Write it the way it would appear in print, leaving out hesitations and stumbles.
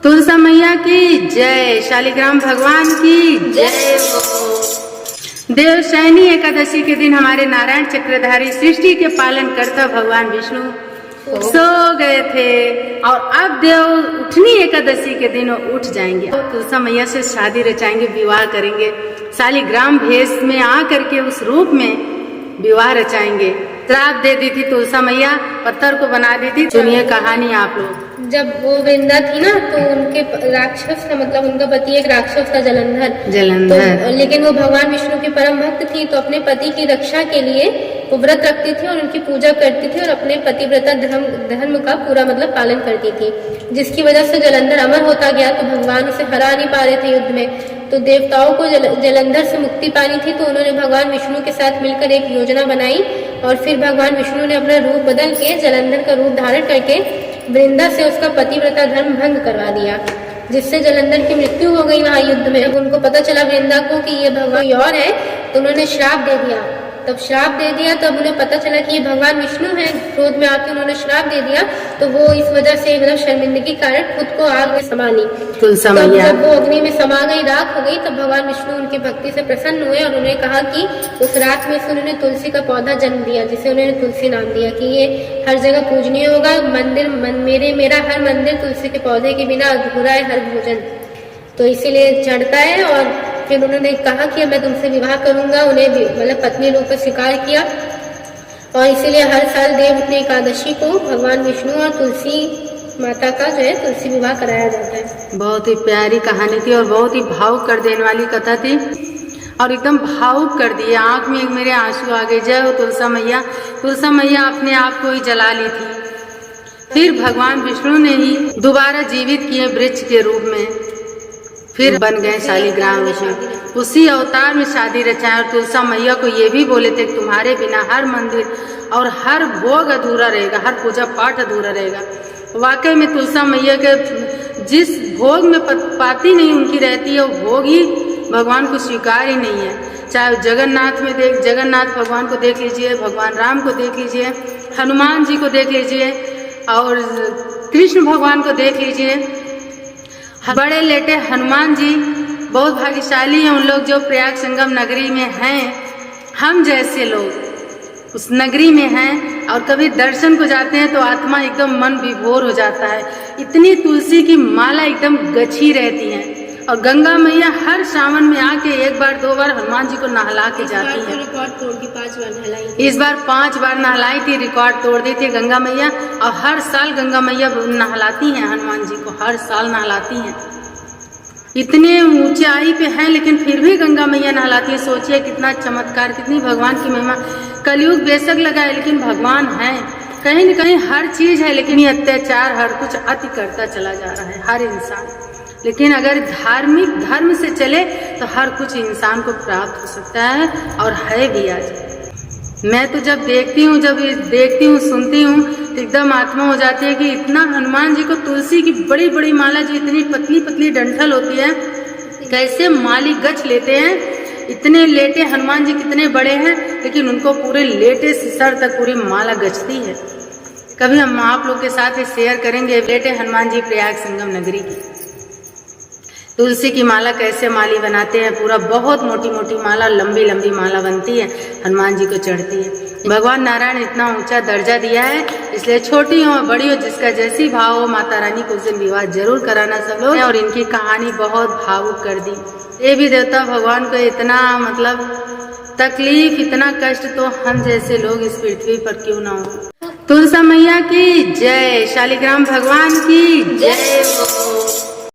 तुलसा मैया की जय, शालिग्राम भगवान की जय हो। देवशयनी एकादशी के दिन हमारे नारायण चक्रधारी सृष्टि के पालन करता भगवान विष्णु सो गए थे और अब देव उठनी एकादशी के दिन उठ जाएंगे। तुलसा मैया से शादी रचाएंगे, विवाह करेंगे। शालिग्राम भेष में आकर के उस रूप में विवाह रचाएंगे। श्राप दे दी थी तुलसा मैया, पत्थर को बना दी थी। सुनिए कहानी आप लोग। जब वो वृंदा थी ना तो उनके राक्षस था, मतलब उनका पति एक राक्षस था, जलंधर। तो लेकिन वो भगवान विष्णु की परम भक्त थी, तो अपने पति की रक्षा के लिए वो व्रत रखती थी और उनकी पूजा करती थी और अपने पतिव्रता धर्म का पूरा मतलब पालन करती थी, जिसकी वजह से जलंधर अमर होता गया। तो भगवान उसे हरा नहीं पा रहे थे युद्ध में। तो देवताओं को जलंधर से मुक्ति पानी थी, तो उन्होंने भगवान विष्णु के साथ मिलकर एक योजना बनाई और फिर भगवान विष्णु ने अपना रूप बदल के जलंधर का रूप धारण करके वृंदा से उसका पतिव्रता धर्म भंग करवा दिया, जिससे जलंधर की मृत्यु हो गई वहाँ युद्ध में। उनको पता चला वृंदा को कि ये भगवान और है, तो उन्होंने श्राप दे दिया। तब श्राप दे दिया तब उन्हें पता चला कि ये भगवान विष्णु है। क्रोध में आके उन्होंने श्राप दे दिया, तो वो इस वजह से मतलब शर्मिंदगी के कारण खुद को आग में समा ली। जब वो अग्नि में समा गई, राख हो गई, तब भगवान विष्णु उनकी भक्ति से प्रसन्न हुए और उन्हें कहा कि उस राख में से उन्होंने तुलसी का पौधा जन्म दिया, जिसे उन्होंने तुलसी नाम दिया कि ये हर जगह पूजनीय होगा। मेरा हर मंदिर तुलसी के पौधे के बिना अधूरा है, हर भोजन तो इसीलिए चढ़ता है। और फिर उन्होंने कहा कि मैं तुमसे विवाह करूंगा। उन्हें मतलब पत्नी रूप में स्वीकार किया और इसीलिए हर साल देवउठनी एकादशी को भगवान विष्णु और तुलसी माता का जो है तुलसी विवाह कराया जाता है। बहुत ही प्यारी कहानी थी और बहुत ही भावुक कर देने वाली कथा थी और एकदम भावुक कर दिया। आंख में मेरे आंसू आ गए। जय हो तुलसा मैया। तुलसा मैया अपने आप को ही जला ली थी, फिर भगवान विष्णु ने ही दोबारा जीवित किए वृक्ष के रूप में, फिर बन गए शालिग्राम विष्णु। उसी अवतार में शादी रचाए और तुलसा मैया को ये भी बोले थे तुम्हारे बिना हर मंदिर और हर भोग अधूरा रहेगा, हर पूजा पाठ अधूरा रहेगा। वाकई में तुलसा मैया के जिस भोग में पाती नहीं उनकी रहती है, वो भोग ही भगवान को स्वीकार ही नहीं है। चाहे जगन्नाथ भगवान को देख लीजिए, भगवान राम को देख लीजिए, हनुमान जी को देख लीजिए और कृष्ण भगवान को देख लीजिए। बड़े लेटे हनुमान जी बहुत भाग्यशाली हैं उन लोग जो प्रयाग संगम नगरी में हैं। हम जैसे लोग उस नगरी में हैं और कभी दर्शन को जाते हैं तो आत्मा एकदम मन विभोर हो जाता है। इतनी तुलसी की माला एकदम गछी रहती है और गंगा मैया हर सावन में आके एक बार दो बार हनुमान जी को नहला के जाती है। रिकॉर्ड तोड़ के 5 बार नहलाई। इस बार 5 बार नहलाई थी, रिकॉर्ड तोड़ दी थी गंगा मैया। और हर साल गंगा मैया नहलाती हैं हनुमान जी को, हर साल नहलाती हैं। इतने ऊंचाई पे हैं लेकिन फिर भी गंगा मैया नहलाती है। सोचिए कितना चमत्कार, कितनी भगवान की महिमा। कलयुग बेशक लगा है लेकिन भगवान है। कहीं न कहीं हर चीज है लेकिन ये अत्याचार हर कुछ अति करता चला जा रहा है हर इंसान। लेकिन अगर धार्मिक धर्म से चले तो हर कुछ इंसान को प्राप्त हो सकता है और है भी आज। मैं तो जब देखती हूँ सुनती हूँ तो एकदम आत्मा हो जाती है कि इतना हनुमान जी को तुलसी की बड़ी बड़ी माला जो इतनी पतली पतली डंठल होती है कैसे माली गच लेते हैं। इतने लेटे हनुमान जी कितने बड़े हैं लेकिन उनको पूरे लेटे से सर तक पूरी माला गचती है। कभी हम आप लोग के साथ शेयर करेंगे लेटे हनुमान जी प्रयाग संगम नगरी की तुलसी की माला कैसे माली बनाते हैं। पूरा बहुत मोटी मोटी माला, लंबी लंबी माला बनती है, हनुमान जी को चढ़ती है। भगवान नारायण इतना ऊंचा दर्जा दिया है, इसलिए छोटी हो बड़ी हो जिसका जैसी भाव हो माता रानी को उस दिन विवाह जरूर कराना सब लोग। और इनकी कहानी बहुत भावुक कर दी। ये भी देवता भगवान को इतना मतलब तकलीफ, इतना कष्ट तो हम जैसे लोग इस पृथ्वी पर क्यों ना हो। तुलसा मैया की जय, शालिग्राम भगवान की जय हो।